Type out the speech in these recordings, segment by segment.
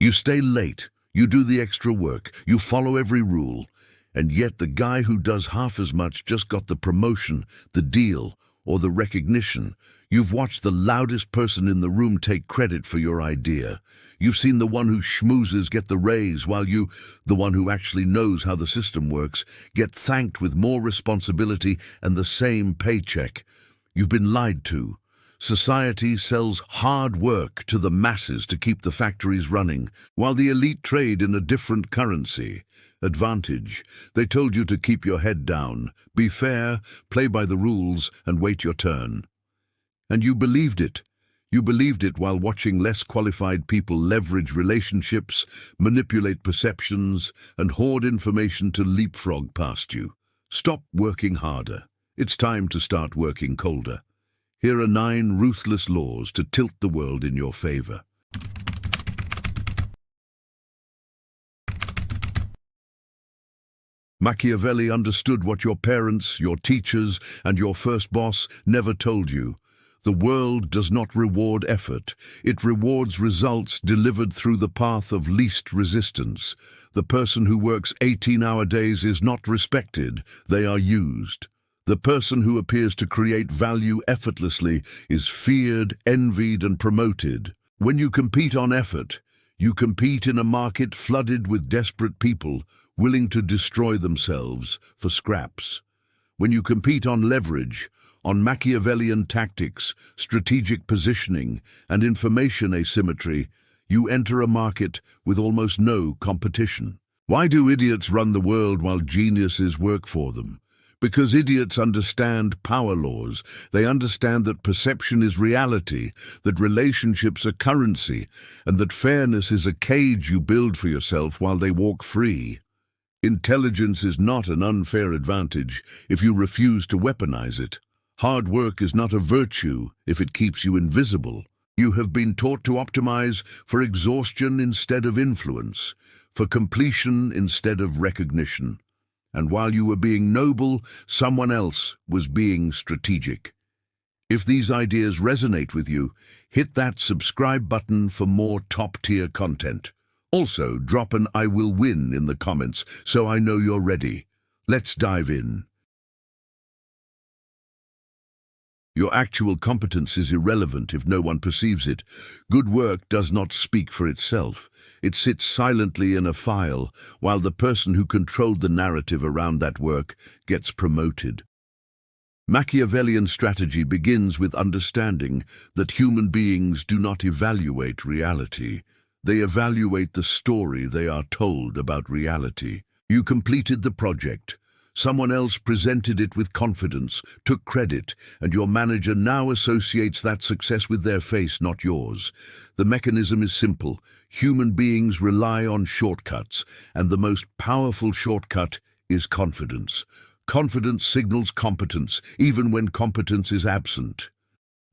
You stay late, you do the extra work, you follow every rule, and yet the guy who does half as much just got the promotion, the deal, or the recognition. You've watched the loudest person in the room take credit for your idea. You've seen the one who schmoozes get the raise, while you, the one who actually knows how the system works, get thanked with more responsibility and the same paycheck. You've been lied to. Society sells hard work to the masses to keep the factories running, while the elite trade in a different currency. Advantage. They told you to keep your head down, be fair, play by the rules, and wait your turn. And you believed it. You believed it while watching less qualified people leverage relationships, manipulate perceptions, and hoard information to leapfrog past you. Stop working harder. It's time to start working colder. Here are 9 ruthless laws to tilt the world in your favor. Machiavelli understood what your parents, your teachers, and your first boss never told you. The world does not reward effort. It rewards results delivered through the path of least resistance. The person who works 18-hour days is not respected. They are used. The person who appears to create value effortlessly is feared, envied, and promoted. When you compete on effort, you compete in a market flooded with desperate people willing to destroy themselves for scraps. When you compete on leverage, on Machiavellian tactics, strategic positioning, and information asymmetry, you enter a market with almost no competition. Why do idiots run the world while geniuses work for them? Because idiots understand power laws. They understand that perception is reality, that relationships are currency, and that fairness is a cage you build for yourself while they walk free. Intelligence is not an unfair advantage if you refuse to weaponize it. Hard work is not a virtue if it keeps you invisible. You have been taught to optimize for exhaustion instead of influence, for completion instead of recognition. And while you were being noble, someone else was being strategic. If these ideas resonate with you, hit that subscribe button for more top-tier content. Also, drop an "I will win" in the comments so I know you're ready. Let's dive in. Your actual competence is irrelevant if no one perceives it. Good work does not speak for itself. It sits silently in a file, while the person who controlled the narrative around that work gets promoted. Machiavellian strategy begins with understanding that human beings do not evaluate reality. They evaluate the story they are told about reality. You completed the project. Someone else presented it with confidence, took credit, and your manager now associates that success with their face, not yours. The mechanism is simple. Human beings rely on shortcuts, and the most powerful shortcut is confidence. Confidence signals competence, even when competence is absent.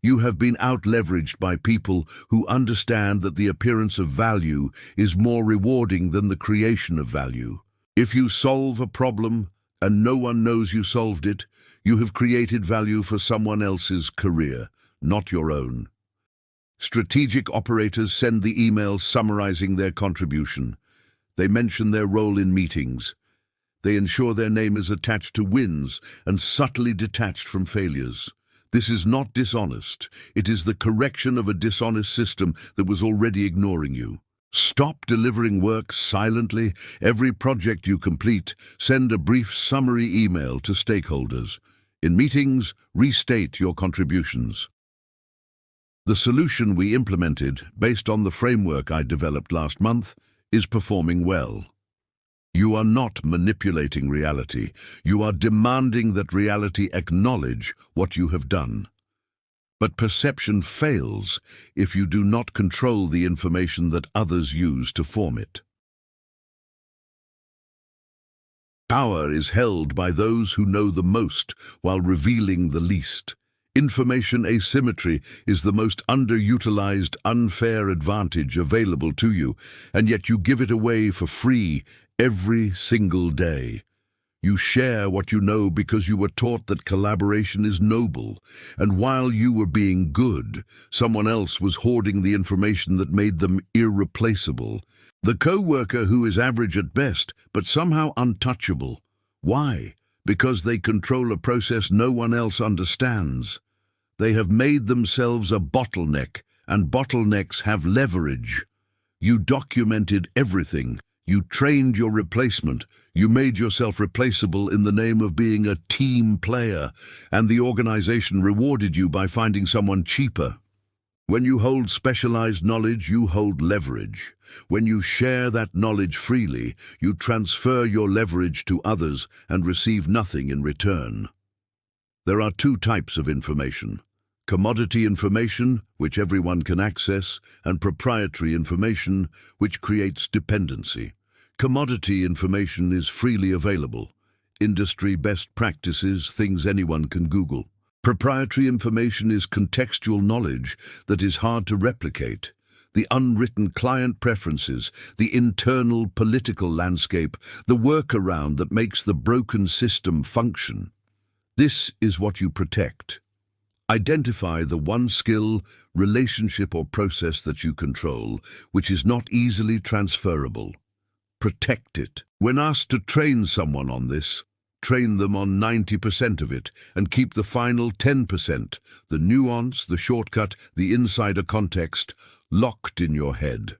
You have been out-leveraged by people who understand that the appearance of value is more rewarding than the creation of value. If you solve a problem, and no one knows you solved it, you have created value for someone else's career, not your own. Strategic operators send the emails summarizing their contribution. They mention their role in meetings. They ensure their name is attached to wins and subtly detached from failures. This is not dishonest. It is the correction of a dishonest system that was already ignoring you. Stop delivering work silently. Every project you complete, send a brief summary email to stakeholders. In meetings, restate your contributions. The solution we implemented, based on the framework I developed last month, is performing well. You are not manipulating reality. You are demanding that reality acknowledge what you have done. But perception fails if you do not control the information that others use to form it. Power is held by those who know the most while revealing the least. Information asymmetry is the most underutilized, unfair advantage available to you, and yet you give it away for free every single day. You share what you know because you were taught that collaboration is noble, and while you were being good, someone else was hoarding the information that made them irreplaceable. The co-worker who is average at best, but somehow untouchable. Why? Because they control a process no one else understands. They have made themselves a bottleneck, and bottlenecks have leverage. You documented everything. You trained your replacement. You made yourself replaceable in the name of being a team player, and the organization rewarded you by finding someone cheaper. When you hold specialized knowledge, you hold leverage. When you share that knowledge freely, you transfer your leverage to others and receive nothing in return. There are two types of information: commodity information, which everyone can access, and proprietary information, which creates dependency. Commodity information is freely available. Industry best practices, things anyone can Google. Proprietary information is contextual knowledge that is hard to replicate. The unwritten client preferences, the internal political landscape, the workaround that makes the broken system function. This is what you protect. Identify the one skill, relationship or process that you control, which is not easily transferable. Protect it. When asked to train someone on this, train them on 90% of it and keep the final 10%, the nuance, the shortcut, the insider context, locked in your head.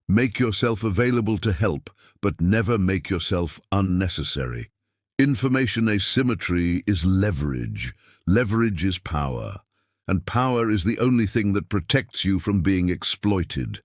Make yourself available to help, but never make yourself unnecessary. Information asymmetry is leverage. Leverage is power, and power is the only thing that protects you from being exploited.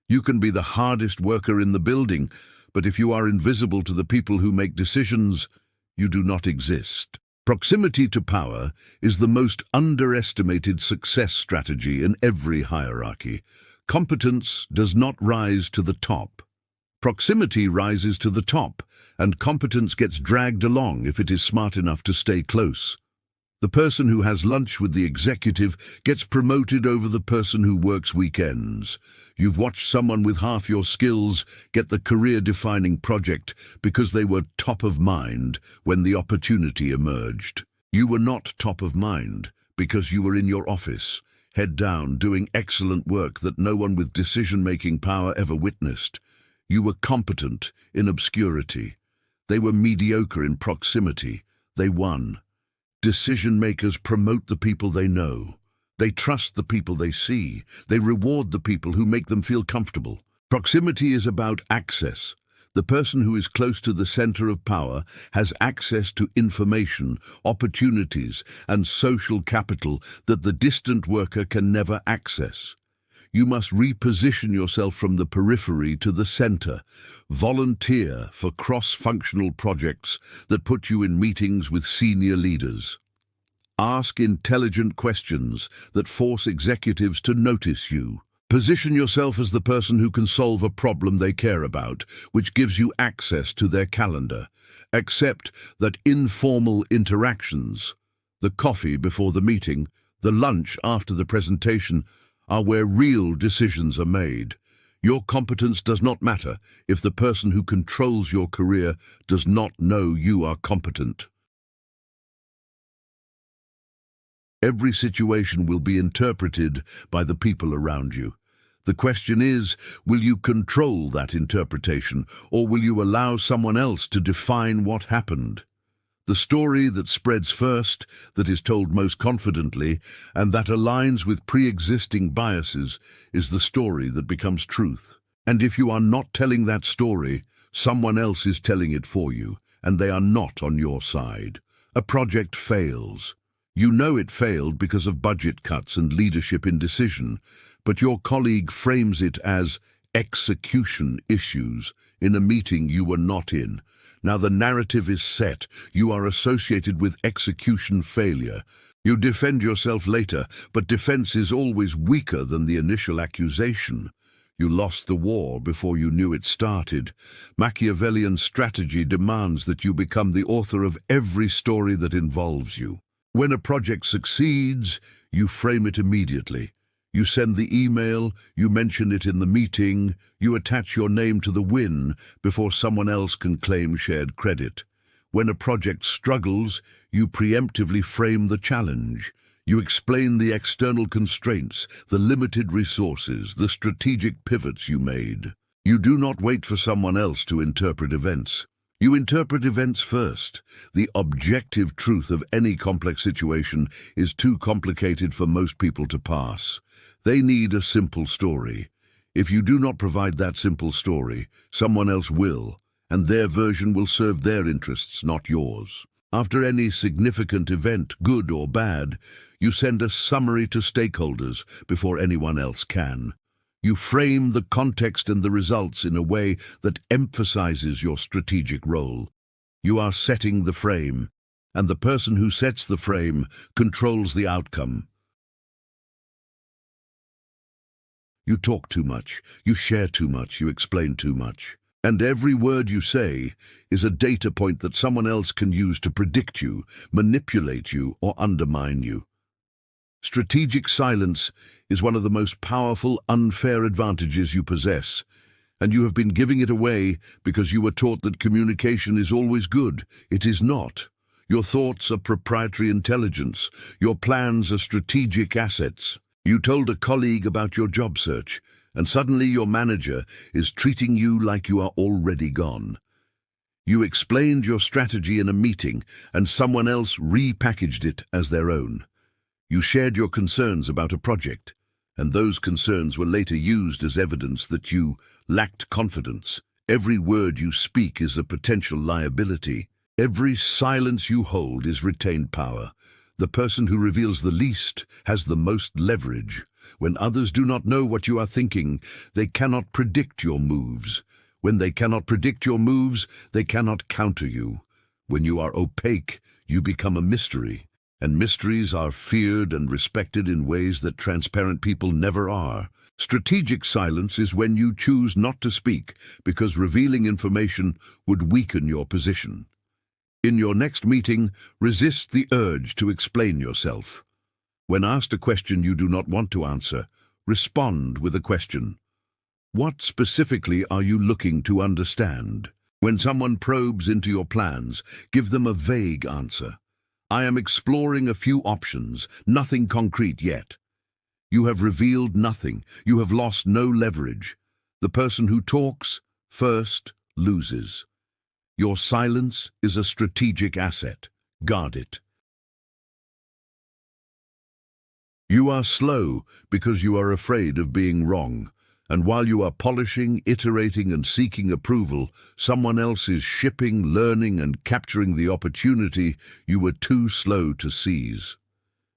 You can be the hardest worker in the building, but if you are invisible to the people who make decisions, you do not exist. Proximity to power is the most underestimated success strategy in every hierarchy. Competence does not rise to the top. Proximity rises to the top, and competence gets dragged along if it is smart enough to stay close. The person who has lunch with the executive gets promoted over the person who works weekends. You've watched someone with half your skills get the career-defining project because they were top of mind when the opportunity emerged. You were not top of mind because you were in your office, head down, doing excellent work that no one with decision-making power ever witnessed. You were competent in obscurity. They were mediocre in proximity. They won. Decision-makers promote the people they know. They trust the people they see. They reward the people who make them feel comfortable. Proximity is about access. The person who is close to the center of power has access to information, opportunities, and social capital that the distant worker can never access. You must reposition yourself from the periphery to the center. Volunteer for cross-functional projects that put you in meetings with senior leaders. Ask intelligent questions that force executives to notice you. Position yourself as the person who can solve a problem they care about, which gives you access to their calendar. Accept that informal interactions, the coffee before the meeting, the lunch after the presentation, are where real decisions are made. Your competence does not matter if the person who controls your career does not know you are competent. Every situation will be interpreted by the people around you. The question is, will you control that interpretation, or will you allow someone else to define what happened? The story that spreads first, that is told most confidently, and that aligns with pre-existing biases, is the story that becomes truth. And if you are not telling that story, someone else is telling it for you, and they are not on your side. A project fails. You know it failed because of budget cuts and leadership indecision, but your colleague frames it as execution issues in a meeting you were not in. Now the narrative is set. You are associated with execution failure. You defend yourself later, but defense is always weaker than the initial accusation. You lost the war before you knew it started. Machiavellian strategy demands that you become the author of every story that involves you. When a project succeeds, you frame it immediately. You send the email, you mention it in the meeting, you attach your name to the win before someone else can claim shared credit. When a project struggles, you preemptively frame the challenge. You explain the external constraints, the limited resources, the strategic pivots you made. You do not wait for someone else to interpret events. You interpret events first. The objective truth of any complex situation is too complicated for most people to pass. They need a simple story. If you do not provide that simple story, someone else will, and their version will serve their interests, not yours. After any significant event, good or bad, you send a summary to stakeholders before anyone else can. You frame the context and the results in a way that emphasizes your strategic role. You are setting the frame, and the person who sets the frame controls the outcome. You talk too much, you share too much, you explain too much. And every word you say is a data point that someone else can use to predict you, manipulate you, or undermine you. Strategic silence is one of the most powerful, unfair advantages you possess, and you have been giving it away because you were taught that communication is always good. It is not. Your thoughts are proprietary intelligence. Your plans are strategic assets. You told a colleague about your job search, and suddenly your manager is treating you like you are already gone. You explained your strategy in a meeting, and someone else repackaged it as their own. You shared your concerns about a project, and those concerns were later used as evidence that you lacked confidence. Every word you speak is a potential liability. Every silence you hold is retained power. The person who reveals the least has the most leverage. When others do not know what you are thinking, they cannot predict your moves. When they cannot predict your moves, they cannot counter you. When you are opaque, you become a mystery. And mysteries are feared and respected in ways that transparent people never are. Strategic silence is when you choose not to speak because revealing information would weaken your position. In your next meeting, resist the urge to explain yourself. When asked a question you do not want to answer, respond with a question. What specifically are you looking to understand? When someone probes into your plans, give them a vague answer. I am exploring a few options, nothing concrete yet. You have revealed nothing. You have lost no leverage. The person who talks first loses. Your silence is a strategic asset. Guard it. You are slow because you are afraid of being wrong. And while you are polishing, iterating, and seeking approval, someone else is shipping, learning, and capturing the opportunity you were too slow to seize.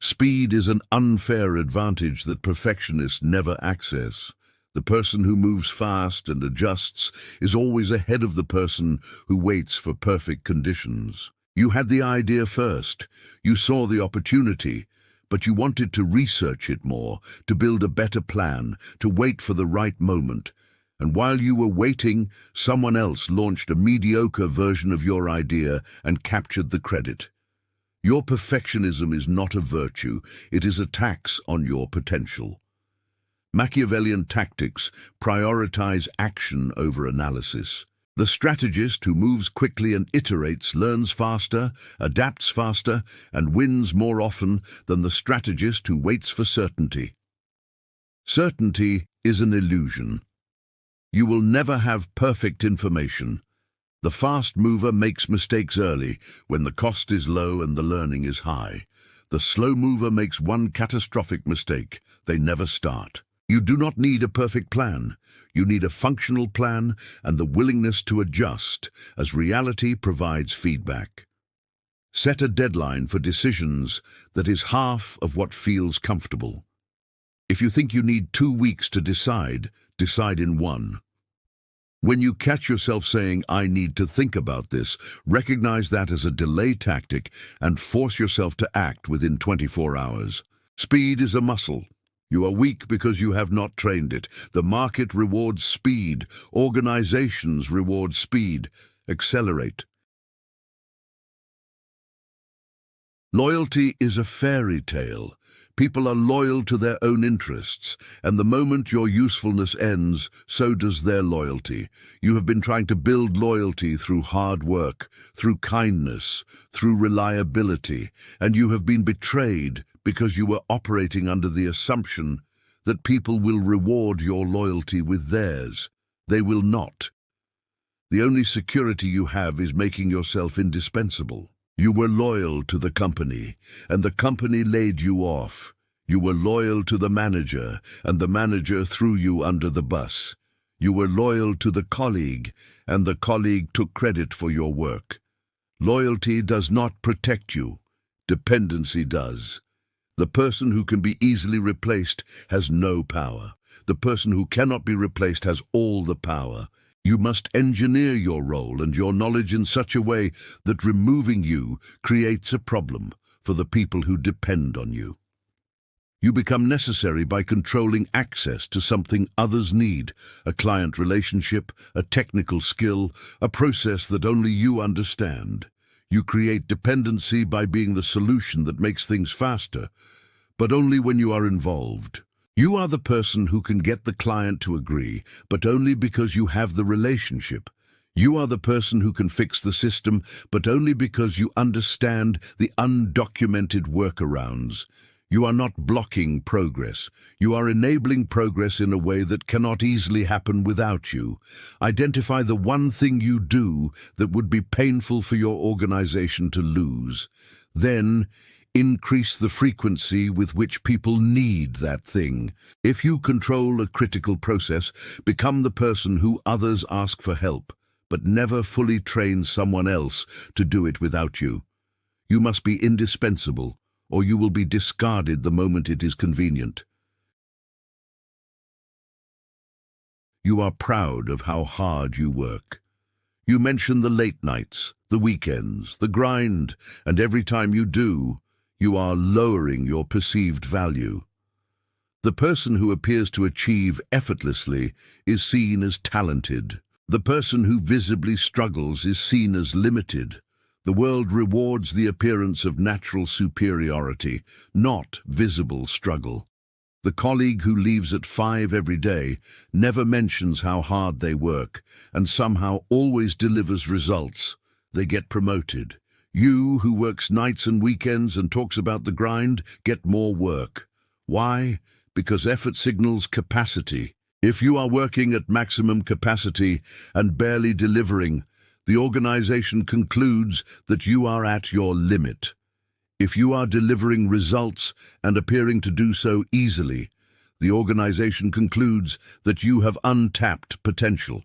Speed is an unfair advantage that perfectionists never access. The person who moves fast and adjusts is always ahead of the person who waits for perfect conditions. You had the idea first. You saw the opportunity. But you wanted to research it more, to build a better plan, to wait for the right moment. And while you were waiting, someone else launched a mediocre version of your idea and captured the credit. Your perfectionism is not a virtue, it is a tax on your potential. Machiavellian tactics prioritize action over analysis. The strategist who moves quickly and iterates learns faster, adapts faster, and wins more often than the strategist who waits for certainty. Certainty is an illusion. You will never have perfect information. The fast mover makes mistakes early when the cost is low and the learning is high. The slow mover makes one catastrophic mistake. They never start. You do not need a perfect plan. You need a functional plan and the willingness to adjust as reality provides feedback. Set a deadline for decisions that is half of what feels comfortable. If you think you need 2 weeks to decide, decide in 1. When you catch yourself saying, I need to think about this, recognize that as a delay tactic and force yourself to act within 24 hours. Speed is a muscle. You are weak because you have not trained it. The market rewards speed. Organizations reward speed. Accelerate. Loyalty is a fairy tale. People are loyal to their own interests, and the moment your usefulness ends, so does their loyalty. You have been trying to build loyalty through hard work, through kindness, through reliability, and you have been betrayed because you were operating under the assumption that people will reward your loyalty with theirs. They will not. The only security you have is making yourself indispensable. You were loyal to the company, and the company laid you off. You were loyal to the manager, and the manager threw you under the bus. You were loyal to the colleague, and the colleague took credit for your work. Loyalty does not protect you. Dependency does. The person who can be easily replaced has no power. The person who cannot be replaced has all the power. You must engineer your role and your knowledge in such a way that removing you creates a problem for the people who depend on you. You become necessary by controlling access to something others need, a client relationship, a technical skill, a process that only you understand. You create dependency by being the solution that makes things faster, but only when you are involved. You are the person who can get the client to agree, but only because you have the relationship. You are the person who can fix the system, but only because you understand the undocumented workarounds. You are not blocking progress. You are enabling progress in a way that cannot easily happen without you. Identify the one thing you do that would be painful for your organization to lose. Then, increase the frequency with which people need that thing. If you control a critical process, become the person who others ask for help, but never fully train someone else to do it without you. You must be indispensable, or you will be discarded the moment it is convenient. You are proud of how hard you work. You mention the late nights, the weekends, the grind, and every time you do, you are lowering your perceived value. The person who appears to achieve effortlessly is seen as talented. The person who visibly struggles is seen as limited. The world rewards the appearance of natural superiority, not visible struggle. The colleague who leaves at 5 every day never mentions how hard they work and somehow always delivers results. They get promoted. You, who works nights and weekends and talks about the grind, get more work. Why? Because effort signals capacity. If you are working at maximum capacity and barely delivering, the organization concludes that you are at your limit. If you are delivering results and appearing to do so easily, the organization concludes that you have untapped potential,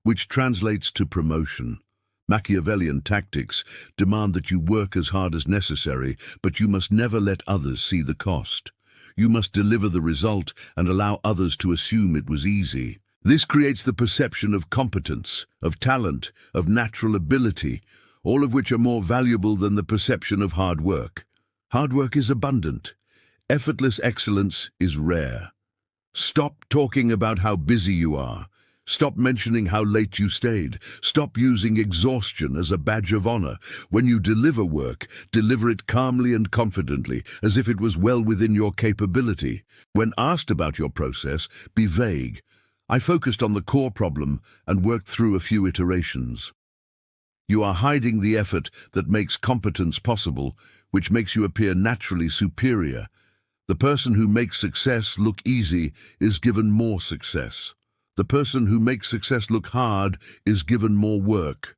which translates to promotion. Machiavellian tactics demand that you work as hard as necessary, but you must never let others see the cost. You must deliver the result and allow others to assume it was easy. This creates the perception of competence, of talent, of natural ability, all of which are more valuable than the perception of hard work. Hard work is abundant. Effortless excellence is rare. Stop talking about how busy you are. Stop mentioning how late you stayed. Stop using exhaustion as a badge of honor. When you deliver work, deliver it calmly and confidently, as if it was well within your capability. When asked about your process, be vague. I focused on the core problem and worked through a few iterations. You are hiding the effort that makes competence possible, which makes you appear naturally superior. The person who makes success look easy is given more success. The person who makes success look hard is given more work.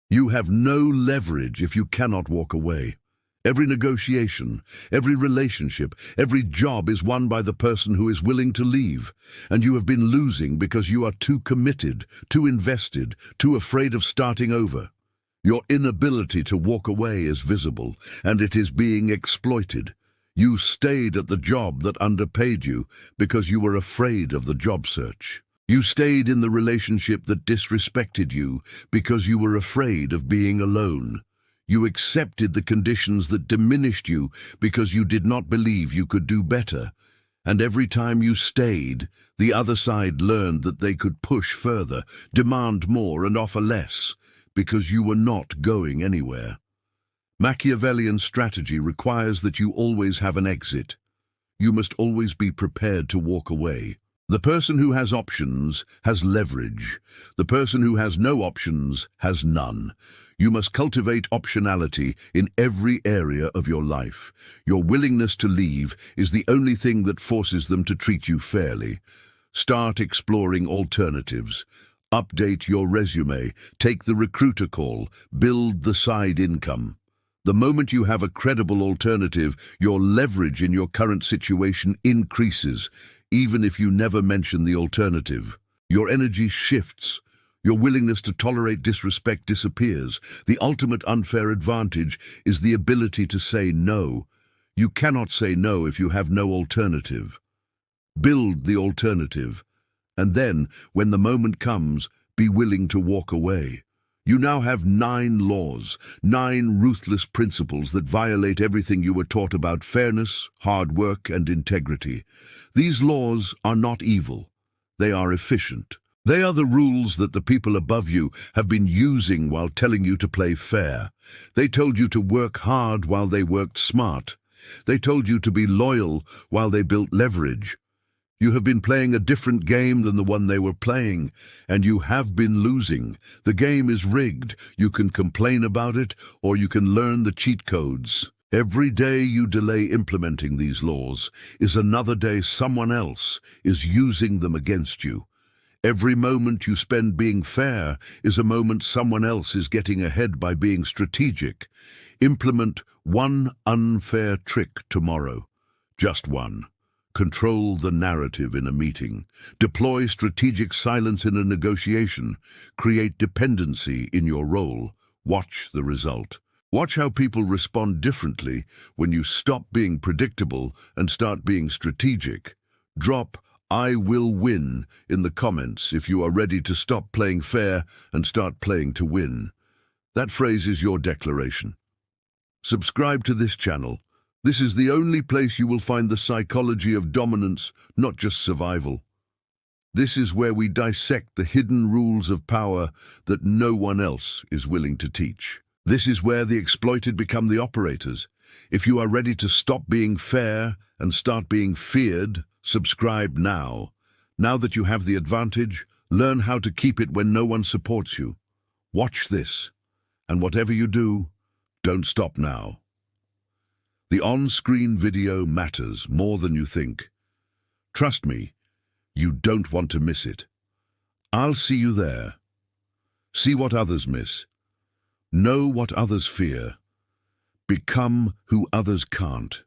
You have no leverage if you cannot walk away. Every negotiation, every relationship, every job is won by the person who is willing to leave, and you have been losing because you are too committed, too invested, too afraid of starting over. Your inability to walk away is visible, and it is being exploited. You stayed at the job that underpaid you because you were afraid of the job search. You stayed in the relationship that disrespected you because you were afraid of being alone. You accepted the conditions that diminished you because you did not believe you could do better. And every time you stayed, the other side learned that they could push further, demand more and offer less, because you were not going anywhere. Machiavellian strategy requires that you always have an exit. You must always be prepared to walk away. The person who has options has leverage. The person who has no options has none. You must cultivate optionality in every area of your life. Your willingness to leave is the only thing that forces them to treat you fairly. Start exploring alternatives. Update your resume. Take the recruiter call. Build the side income. The moment you have a credible alternative, your leverage in your current situation increases, even if you never mention the alternative. Your energy shifts. Your willingness to tolerate disrespect disappears. The ultimate unfair advantage is the ability to say no. You cannot say no if you have no alternative. Build the alternative, and then, when the moment comes, be willing to walk away. You now have 9 laws, 9 ruthless principles that violate everything you were taught about fairness, hard work, and integrity. These laws are not evil. They are efficient. They are the rules that the people above you have been using while telling you to play fair. They told you to work hard while they worked smart. They told you to be loyal while they built leverage. You have been playing a different game than the one they were playing, and you have been losing. The game is rigged. You can complain about it, or you can learn the cheat codes. Every day you delay implementing these laws is another day someone else is using them against you. Every moment you spend being fair is a moment someone else is getting ahead by being strategic. Implement one unfair trick tomorrow. Just one. Control the narrative in a meeting. Deploy strategic silence in a negotiation. Create dependency in your role. Watch the result. Watch how people respond differently when you stop being predictable and start being strategic. Drop "I will win" in the comments if you are ready to stop playing fair and start playing to win. That phrase is your declaration. Subscribe to this channel. This is the only place you will find the psychology of dominance, not just survival. This is where we dissect the hidden rules of power that no one else is willing to teach. This is where the exploited become the operators. If you are ready to stop being fair and start being feared, subscribe now. Now that you have the advantage, learn how to keep it when no one supports you. Watch this, and whatever you do, don't stop now. The on-screen video matters more than you think. Trust me, you don't want to miss it. I'll see you there. See what others miss. Know what others fear. Become who others can't.